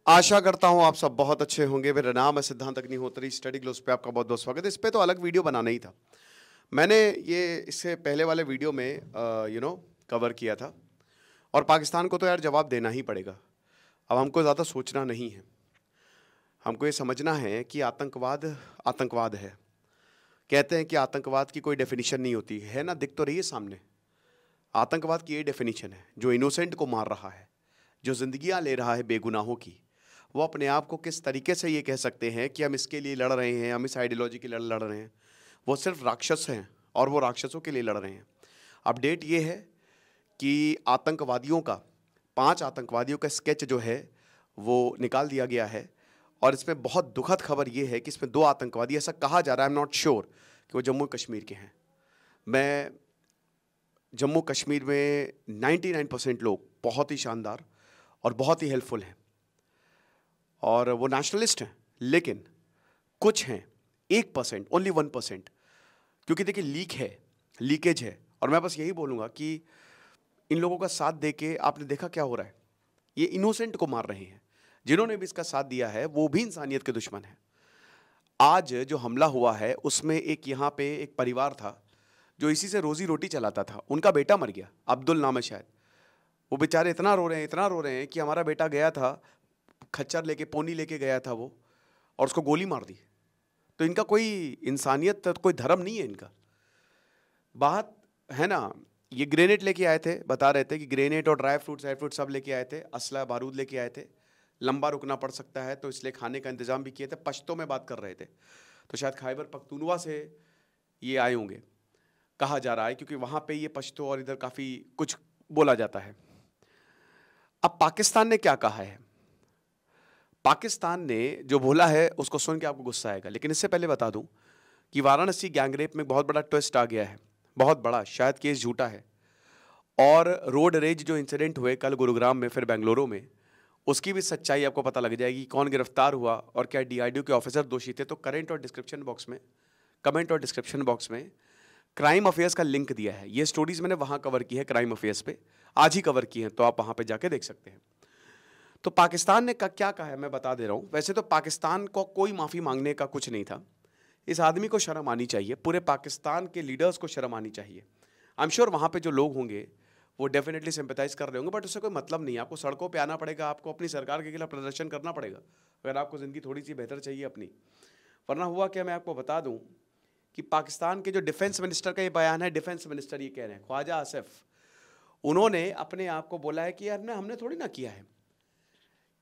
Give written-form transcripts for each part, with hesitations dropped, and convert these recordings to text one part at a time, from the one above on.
आशा करता हूँ आप सब बहुत अच्छे होंगे। मेरा नाम है सिद्धांत अग्निहोत्री। स्टडी ग्लोस पे आपका बहुत बहुत स्वागत है। इस पे तो अलग वीडियो बनाना ही था। मैंने ये इससे पहले वाले वीडियो में कवर किया था। और पाकिस्तान को तो यार जवाब देना ही पड़ेगा। अब हमको ज़्यादा सोचना नहीं है, हमको ये समझना है कि आतंकवाद आतंकवाद है। कहते हैं कि आतंकवाद की कोई डेफिनेशन नहीं होती है ना, दिख तो रही है सामने। आतंकवाद की ये डेफिनेशन है, जो इनोसेंट को मार रहा है, जो जिंदगियां ले रहा है बेगुनाहों की। वो अपने आप को किस तरीके से ये कह सकते हैं कि हम इसके लिए लड़ रहे हैं, हम इस आइडियोलॉजी के लिए लड़ रहे हैं। वो सिर्फ राक्षस हैं और वो राक्षसों के लिए लड़ रहे हैं। अपडेट ये है कि आतंकवादियों का 5 आतंकवादियों का स्केच जो है वो निकाल दिया गया है। और इसमें बहुत दुखद खबर ये है कि इसमें 2 आतंकवादी, ऐसा कहा जा रहा है, आई एम नॉट श्योर, कि वो जम्मू कश्मीर के हैं। मैं जम्मू कश्मीर में 99% लोग बहुत ही शानदार और बहुत ही हेल्पफुल हैं और वो नेशनलिस्ट हैं, लेकिन कुछ हैं 1%, ओनली 1%। क्योंकि देखिए लीकेज है। और मैं बस यही बोलूँगा कि इन लोगों का साथ देके आपने देखा क्या हो रहा है। ये इनोसेंट को मार रहे हैं। जिन्होंने भी इसका साथ दिया है वो भी इंसानियत के दुश्मन है। आज जो हमला हुआ है उसमें एक यहाँ पे एक परिवार था जो इसी से रोजी रोटी चलाता था। उनका बेटा मर गया, अब्दुल नाम है शायद। वो बेचारे इतना रो रहे हैं कि हमारा बेटा गया था, खच्चर लेके, पोनी लेके गया था वो, और उसको गोली मार दी। तो इनका कोई इंसानियत, कोई धर्म नहीं है इनका। बात है ना, ये ग्रेनेड लेके आए थे, बता रहे थे कि ग्रेनेड और ड्राई फ्रूट सब लेके आए थे, असला बारूद लेके आए थे। लंबा रुकना पड़ सकता है तो इसलिए खाने का इंतजाम भी किए थे। पश्तो में बात कर रहे थे, तो शायद खैबर पख्तूनवा से ये आए होंगे, कहा जा रहा है, क्योंकि वहाँ पे ये पश्तो और इधर काफ़ी कुछ बोला जाता है। अब पाकिस्तान ने क्या कहा है, पाकिस्तान ने जो बोला है उसको सुन के आपको गुस्सा आएगा, लेकिन इससे पहले बता दूं कि वाराणसी गैंगरेप में बहुत बड़ा ट्विस्ट आ गया है। बहुत बड़ा, शायद केस झूठा है। और रोड रेज जो इंसिडेंट हुए कल गुरुग्राम में, फिर बेंगलुरु में, उसकी भी सच्चाई आपको पता लग जाएगी। कौन गिरफ्तार हुआ और क्या डीआरडीओ के ऑफिसर दोषी थे। तो कमेंट और डिस्क्रिप्शन बॉक्स में क्राइम अफेयर्स का लिंक दिया है। ये स्टोरीज मैंने वहाँ कवर की है, क्राइम अफेयर्स पे आज ही कवर की है, तो आप वहाँ पे जाके देख सकते हैं। तो पाकिस्तान ने क्या कहा है मैं बता दे रहा हूँ। वैसे तो पाकिस्तान को कोई माफ़ी मांगने का कुछ नहीं था। इस आदमी को शर्म आनी चाहिए, पूरे पाकिस्तान के लीडर्स को शर्म आनी चाहिए। आई एम श्योर वहाँ पे जो लोग होंगे वो डेफिनेटली सिंपैथाइज कर रहे होंगे, बट उससे कोई मतलब नहीं है। आपको सड़कों पे आना पड़ेगा, आपको अपनी सरकार के खिलाफ प्रदर्शन करना पड़ेगा अगर आपको ज़िंदगी थोड़ी सी बेहतर चाहिए अपनी। वरना हुआ क्या, मैं आपको बता दूँ कि पाकिस्तान के जो डिफेंस मिनिस्टर का ये बयान है, डिफेंस मिनिस्टर ये कह रहे हैं, ख्वाजा आसिफ, उन्होंने अपने आप को बोला है कि यार हमने थोड़ी ना किया है।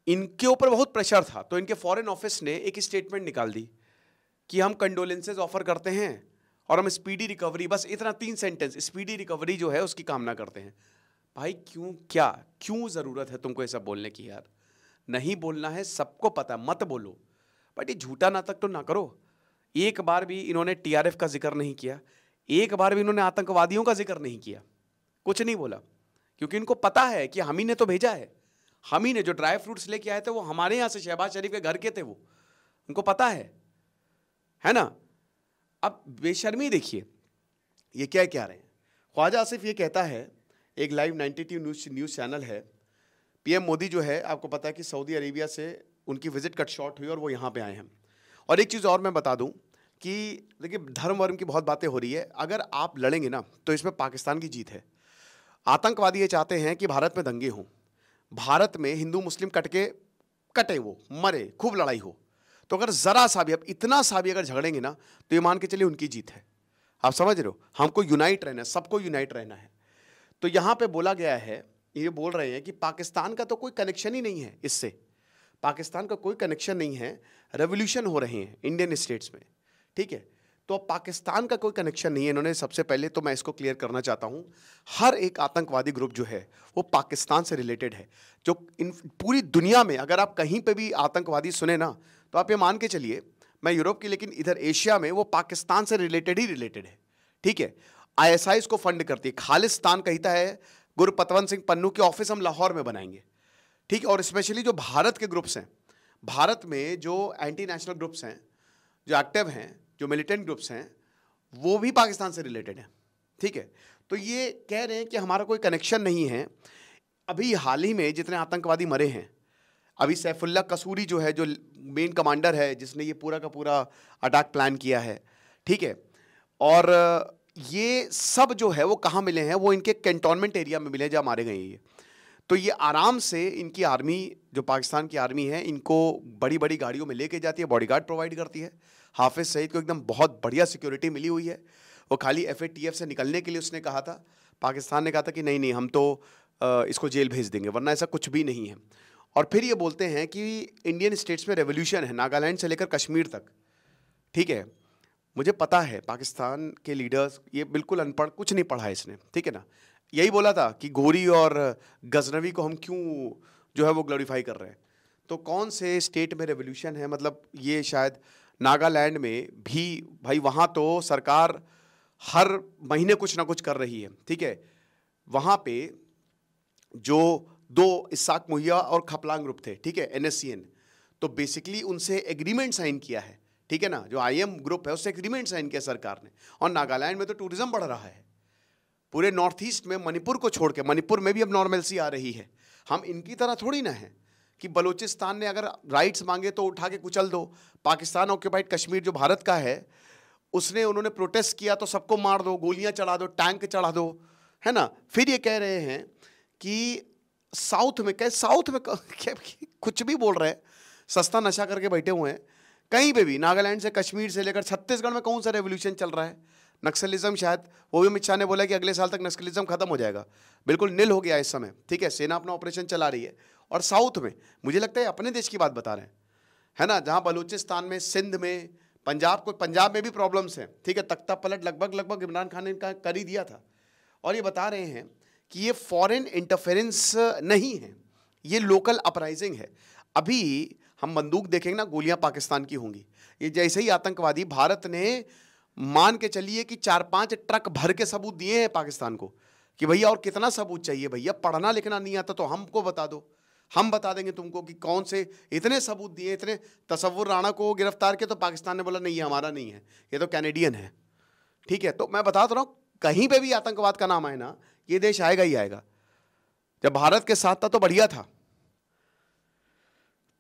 इनके ऊपर बहुत प्रेशर था तो इनके फॉरेन ऑफिस ने एक स्टेटमेंट निकाल दी कि हम कंडोलेंसेज ऑफर करते हैं और हम स्पीडी रिकवरी, बस इतना 3 सेंटेंस, स्पीडी रिकवरी जो है उसकी कामना करते हैं। भाई क्यों ज़रूरत है तुमको ये सब बोलने की यार। नहीं बोलना है, सबको पता, मत बोलो, बट ये झूठा नाटक तो ना करो। एक बार भी इन्होंने टीआरएफ का जिक्र नहीं किया, एक बार भी इन्होंने आतंकवादियों का जिक्र नहीं किया, कुछ नहीं बोला, क्योंकि इनको पता है कि हम ही ने तो भेजा है। हम ही ने, जो ड्राई फ्रूट्स लेके आए थे वो हमारे यहाँ से, शहबाज शरीफ के घर के थे वो, उनको पता है ना। अब बेशर्मी देखिए ये क्या कह रहे हैं। ख्वाजा आसिफ ये कहता है, एक लाइव 92 न्यूज़ चैनल है, पीएम मोदी जो है आपको पता है कि सऊदी अरेबिया से उनकी विजिट कट शॉर्ट हुई और वो यहाँ पे आए हैं। और एक चीज़ और मैं बता दूं कि देखिए धर्म वर्म की बहुत बातें हो रही है, अगर आप लड़ेंगे ना तो इसमें पाकिस्तान की जीत है। आतंकवादी ये चाहते हैं कि भारत में दंगे हों, भारत में हिंदू मुस्लिम कटे वो मरे, खूब लड़ाई हो। तो अगर ज़रा सा भी, अब इतना सा भी अगर झगड़ेंगे ना तो ये मान के चलिए उनकी जीत है। आप समझ रहे हो, हमको यूनाइट रहना है, सबको यूनाइट रहना है। तो यहाँ पे बोला गया है, ये बोल रहे हैं कि पाकिस्तान का तो कोई कनेक्शन ही नहीं है इससे, पाकिस्तान का कोई कनेक्शन नहीं है। रेवोल्यूशन हो रहे हैं इंडियन स्टेट्स में, ठीक है। तो अब पाकिस्तान का कोई कनेक्शन नहीं है। इन्होंने, सबसे पहले तो मैं इसको क्लियर करना चाहता हूँ, हर एक आतंकवादी ग्रुप जो है वो पाकिस्तान से रिलेटेड है। जो इन पूरी दुनिया में अगर आप कहीं पे भी आतंकवादी सुने ना तो आप ये मान के चलिए, मैं यूरोप की, लेकिन इधर एशिया में वो पाकिस्तान से रिलेटेड है, ठीक है। आईएसआई इसको फंड करती है। खालिस्तान कहता है गुरपतवंत सिंह पन्नू के ऑफिस हम लाहौर में बनाएंगे, ठीक है। और स्पेशली जो भारत के ग्रुप्स हैं, भारत में जो एंटी नेशनल ग्रुप्स हैं, जो एक्टिव हैं, जो मिलिटेंट ग्रुप्स हैं, वो भी पाकिस्तान से रिलेटेड हैं, ठीक है। तो ये कह रहे हैं कि हमारा कोई कनेक्शन नहीं है। अभी हाल ही में जितने आतंकवादी मरे हैं, अभी सैफुल्ला कसूरी जो है, जो मेन कमांडर है, जिसने ये पूरा का पूरा अटैक प्लान किया है, ठीक है। और ये सब जो है वो कहाँ मिले हैं? वो इनके कैंटोनमेंट एरिया में मिले जहाँ मारे गए हैं ये। तो ये आराम से इनकी आर्मी, जो पाकिस्तान की आर्मी है, इनको बड़ी बड़ी गाड़ियों में लेके जाती है, बॉडीगार्ड प्रोवाइड करती है। हाफिज सईद को एकदम बहुत बढ़िया सिक्योरिटी मिली हुई है। वो खाली FATF से निकलने के लिए उसने कहा था, पाकिस्तान ने कहा था कि नहीं नहीं, हम तो इसको जेल भेज देंगे, वरना ऐसा कुछ भी नहीं है। और फिर ये बोलते हैं कि इंडियन स्टेट्स में रेवोल्यूशन है, नागालैंड से लेकर कश्मीर तक, ठीक है। मुझे पता है पाकिस्तान के लीडर्स, ये बिल्कुल अनपढ़, कुछ नहीं पढ़ा है इसने, ठीक है ना। यही बोला था कि घोरी और गजनवी को हम क्यों जो है वो ग्लोरीफाई कर रहे हैं। तो कौन से स्टेट में रेवोल्यूशन है? मतलब ये शायद नागालैंड में भी, भाई वहाँ तो सरकार हर महीने कुछ ना कुछ कर रही है, ठीक है। वहाँ पे जो दो इसाक मुहिया और खपलांग ग्रुप थे, ठीक है, NSCN, तो बेसिकली उनसे एग्रीमेंट साइन किया है, ठीक है ना। जो IM ग्रुप है उससे एग्रीमेंट साइन किया सरकार ने। और नागालैंड में तो टूरिज्म बढ़ रहा है, पूरे नॉर्थ ईस्ट में, मणिपुर को छोड़ के। मणिपुर में भी अब नॉर्मलसी आ रही है। हम इनकी तरह थोड़ी ना है कि बलूचिस्तान ने अगर राइट्स मांगे तो उठा के कुचल दो। पाकिस्तान ऑक्यूपाइड कश्मीर जो भारत का है, उन्होंने प्रोटेस्ट किया तो सबको मार दो, गोलियां चढ़ा दो, टैंक चढ़ा दो, है ना। फिर ये कह रहे हैं कि साउथ में कुछ भी बोल रहे हैं, सस्ता नशा करके बैठे हुए हैं। कहीं पे भी, नागालैंड से कश्मीर से लेकर छत्तीसगढ़ में कौन सा रेवोल्यूशन चल रहा है? नक्सलिज्म, शायद वो भी अमित शाह ने बोला कि अगले साल तक नक्सलिज्म खत्म हो जाएगा, बिल्कुल निल हो गया इस समय, ठीक है। सेना अपना ऑपरेशन चला रही है। और साउथ में मुझे लगता है अपने देश की बात बता रहे हैं, है ना, जहां बलूचिस्तान में, सिंध में, पंजाब में भी प्रॉब्लम्स हैं, ठीक है। तख्ता पलट लगभग इमरान खान ने इनका कर ही दिया था। और ये बता रहे हैं कि ये फॉरेन इंटरफेरेंस नहीं है, ये लोकल अपराइजिंग है। अभी हम बंदूक देखेंगे ना, गोलियां पाकिस्तान की होंगी। ये जैसे ही आतंकवादी, भारत ने मान के चलिए कि 4-5 ट्रक भर के सबूत दिए हैं पाकिस्तान को कि भैया और कितना सबूत चाहिए भैया, पढ़ना लिखना नहीं आता तो हमको बता दो, हम बता देंगे तुमको कि कौन से इतने सबूत दिए, इतने। तसव्वुर राणा को गिरफ्तार किया तो पाकिस्तान ने बोला नहीं, ये हमारा नहीं है, ये तो कैनेडियन है, ठीक है। तो मैं बता तो रहा हूँ, कहीं पे भी आतंकवाद का नाम आए ना, ये देश आएगा ही आएगा। जब भारत के साथ था तो बढ़िया था।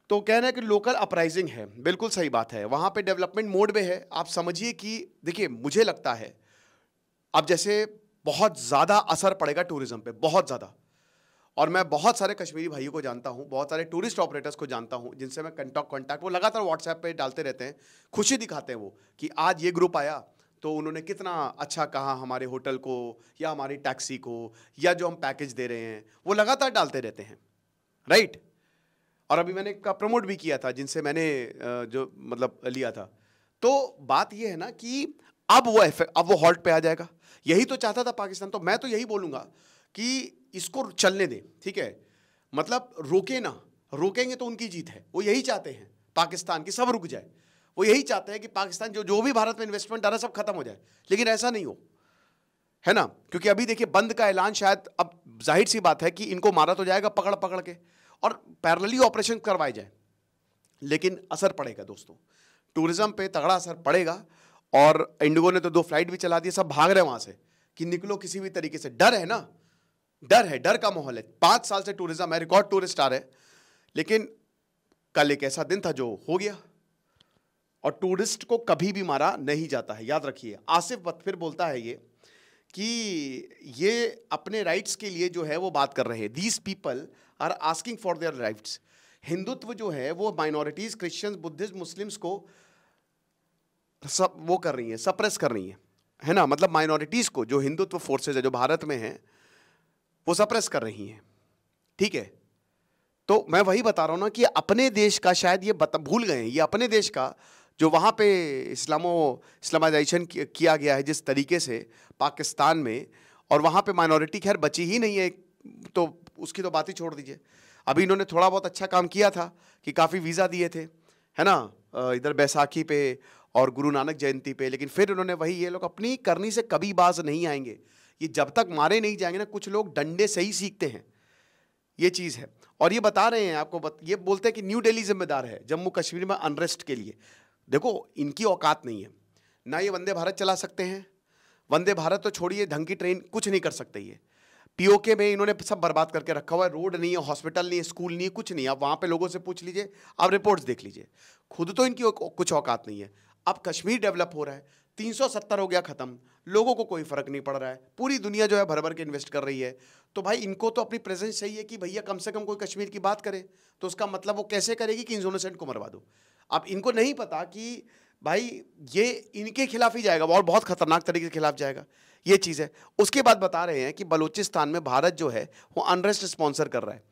तो कह रहे हैं कि लोकल अपराइजिंग है, बिल्कुल सही बात है। वहां पे डेवलपमेंट मोड में है। आप समझिए कि देखिए, मुझे लगता है अब जैसे बहुत ज़्यादा असर पड़ेगा टूरिज्म पे, बहुत ज़्यादा। और मैं बहुत सारे कश्मीरी भाइयों को जानता हूं, बहुत सारे टूरिस्ट ऑपरेटर्स को जानता हूं, जिनसे मैं कॉन्टैक्ट, वो लगातार व्हाट्सएप पे डालते रहते हैं, खुशी दिखाते हैं वो कि आज ये ग्रुप आया तो उन्होंने कितना अच्छा कहा हमारे होटल को, या हमारी टैक्सी को, या जो हम पैकेज दे रहे हैं, वो लगातार डालते रहते हैं, राइट। और अभी मैंने का प्रमोट भी किया था, जिनसे मैंने जो मतलब लिया था। तो बात ये है ना कि अब वो हॉल्ट पे आ जाएगा। यही तो चाहता था पाकिस्तान। तो मैं तो यही बोलूंगा कि इसको चलने दें, ठीक है। मतलब रोके ना, रोकेंगे तो उनकी जीत है। वो यही चाहते हैं पाकिस्तान की सब रुक जाए। वो यही चाहते हैं कि पाकिस्तान जो भी भारत में इन्वेस्टमेंट आ रहा है सब खत्म हो जाए, लेकिन ऐसा नहीं हो, है ना। क्योंकि अभी देखिए बंद का ऐलान, शायद अब जाहिर सी बात है कि इनको मारा तो जाएगा पकड़ पकड़ के, और पैरेलली ऑपरेशन करवाए जाए, लेकिन असर पड़ेगा दोस्तों, टूरिज्म पे तगड़ा असर पड़ेगा। और इंडिगो ने तो 2 फ्लाइट भी चला दी, सब भाग रहे हैं वहां से कि निकलो किसी भी तरीके से। डर है ना, डर है, डर का माहौल है। 5 साल से टूरिज्म है, रिकॉर्ड टूरिस्ट आ रहे हैं, लेकिन कल एक ऐसा दिन था जो हो गया। और टूरिस्ट को कभी भी मारा नहीं जाता है, याद रखिए। आसिफ फिर बोलता है ये कि ये अपने राइट्स के लिए जो है वो बात कर रहे हैं। These people are asking for their rights. Hindutva जो है वो माइनॉरिटीज, क्रिश्चियंस, बुद्धिस्ट, मुस्लिम्स को सब वो कर रही है, सप्रेस कर रही है ना। मतलब माइनॉरिटीज को, जो हिंदुत्व फोर्सेज है जो भारत में है, वो सप्रेस कर रही हैं, ठीक है। तो मैं वही बता रहा हूं ना कि अपने देश का शायद ये भूल गए हैं, ये अपने देश का जो वहाँ पे इस्लामाइजेशन किया गया है जिस तरीके से पाकिस्तान में, और वहाँ पे माइनॉरिटी खैर बची ही नहीं है, तो उसकी तो बात ही छोड़ दीजिए। अभी इन्होंने थोड़ा बहुत अच्छा काम किया था कि काफ़ी वीज़ा दिए थे, है ना, इधर बैसाखी पे और गुरु नानक जयंती पे। लेकिन फिर उन्होंने वही, ये लोग अपनी करनी से कभी बाज नहीं आएंगे। ये जब तक मारे नहीं जाएंगे ना, कुछ लोग डंडे से ही सीखते हैं, ये चीज़ है। और ये बता रहे हैं आपको, ये बोलते हैं कि न्यू दिल्ली जिम्मेदार है जम्मू कश्मीर में अनरेस्ट के लिए। देखो इनकी औकात नहीं है ना, ये वंदे भारत चला सकते हैं। वंदे भारत तो छोड़िए, ढंग की ट्रेन कुछ नहीं कर सकते ये। पीओके में इन्होंने सब बर्बाद करके रखा हुआ है, रोड नहीं है, हॉस्पिटल नहीं है, स्कूल नहीं है, कुछ नहीं है। आप वहाँ पे लोगों से पूछ लीजिए, आप रिपोर्ट्स देख लीजिए, खुद तो इनकी कुछ औकात नहीं है। अब कश्मीर डेवलप हो रहा है, 370 हो गया खत्म, लोगों को कोई फर्क नहीं पड़ रहा है, पूरी दुनिया जो है भर भर के इन्वेस्ट कर रही है। तो भाई इनको तो अपनी प्रेजेंस चाहिए कि भैया कम से कम कोई कश्मीर की बात करे। तो उसका मतलब वो कैसे करेगी कि इनोसेंट को मरवा दो। अब इनको नहीं पता कि भाई ये इनके खिलाफ ही जाएगा और बहुत खतरनाक तरीके के खिलाफ जाएगा, ये चीज़ है। उसके बाद बता रहे हैं कि बलूचिस्तान में भारत जो है वो अनरेस्ट स्पॉन्सर कर रहा है।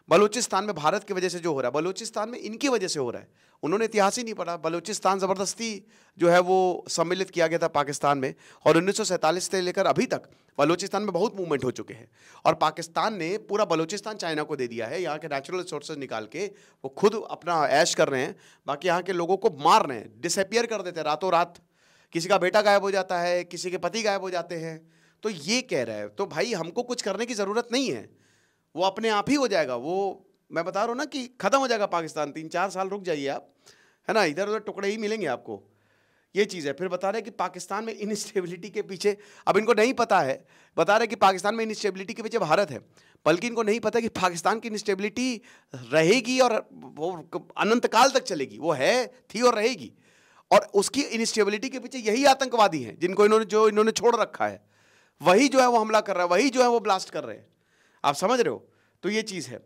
बलूचिस्तान में भारत की वजह से जो हो रहा है, बलूचिस्तान में इनकी वजह से हो रहा है। उन्होंने इतिहास ही नहीं पढ़ा। बलूचिस्तान ज़बरदस्ती जो है वो सम्मिलित किया गया था पाकिस्तान में, और 1947 से लेकर अभी तक बलूचिस्तान में बहुत मूवमेंट हो चुके हैं। और पाकिस्तान ने पूरा बलूचिस्तान चाइना को दे दिया है। यहाँ के नेचुरल रिसोर्सेज निकाल के वो खुद अपना ऐश कर रहे हैं, बाकी यहाँ के लोगों को मार रहे हैं, डिसअपियर कर देते हैं रातों रात। किसी का बेटा गायब हो जाता है, किसी के पति गायब हो जाते हैं। तो ये कह रहा है, तो भाई हमको कुछ करने की ज़रूरत नहीं है, वो अपने आप ही हो जाएगा। वो मैं बता रहा हूँ ना कि ख़त्म हो जाएगा पाकिस्तान। 3-4 साल रुक जाइए आप, है ना, इधर उधर टुकड़े ही मिलेंगे आपको, ये चीज़ है। फिर बता रहे हैं कि पाकिस्तान में इनस्टेबिलिटी के पीछे, अब इनको नहीं पता है, बता रहे हैं कि पाकिस्तान में इनस्टेबिलिटी के पीछे भारत है, बल्कि इनको नहीं पता कि पाकिस्तान की इनस्टेबिलिटी रहेगी और वो अनंत काल तक चलेगी। वो है, थी और रहेगी। और उसकी इनस्टेबिलिटी के पीछे यही आतंकवादी हैं जिनको इन्होंने छोड़ रखा है। वही जो है वो हमला कर रहा है, वही जो है वो ब्लास्ट कर रहे हैं। आप समझ रहे हो? तो ये चीज़ है।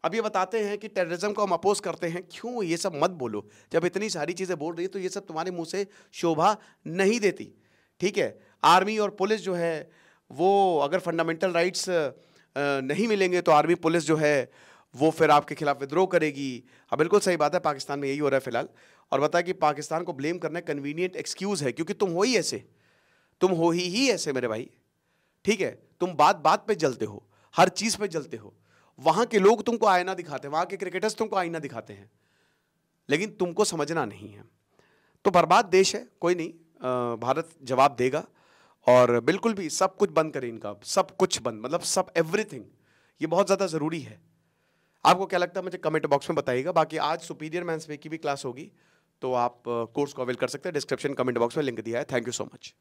अब ये बताते हैं कि टेररिज्म को हम अपोज करते हैं। क्यों? ये सब मत बोलो, जब इतनी सारी चीज़ें बोल रही है तो ये सब तुम्हारे मुंह से शोभा नहीं देती, ठीक है। आर्मी और पुलिस जो है वो अगर फंडामेंटल राइट्स नहीं मिलेंगे तो आर्मी पुलिस जो है वो फिर आपके खिलाफ विद्रोह करेगी। हाँ बिल्कुल सही बात है, पाकिस्तान में यही हो रहा है फिलहाल। और बता कि पाकिस्तान को ब्लेम करना कन्वीनियंट एक्सक्यूज़ है, क्योंकि तुम हो ही ऐसे, तुम हो ही ऐसे मेरे भाई, ठीक है। तुम बात बात पे जलते हो, हर चीज़ पे जलते हो। वहाँ के लोग तुमको आईना दिखाते हैं, वहाँ के क्रिकेटर्स तुमको आईना दिखाते हैं, लेकिन तुमको समझना नहीं है। तो बर्बाद देश है, कोई नहीं, भारत जवाब देगा। और बिल्कुल भी सब कुछ बंद करें इनका, सब कुछ बंद, मतलब सब एवरीथिंग, ये बहुत ज़्यादा ज़रूरी है। आपको क्या लगता है मुझे कमेंट बॉक्स में बताइएगा। बाकी आज सुपीरियर मैंस वे की भी क्लास होगी, तो आप कोर्स को अवेल कर सकते हैं। डिस्क्रिप्शन कमेंट बॉक्स में लिंक दिया है। Thank you so much.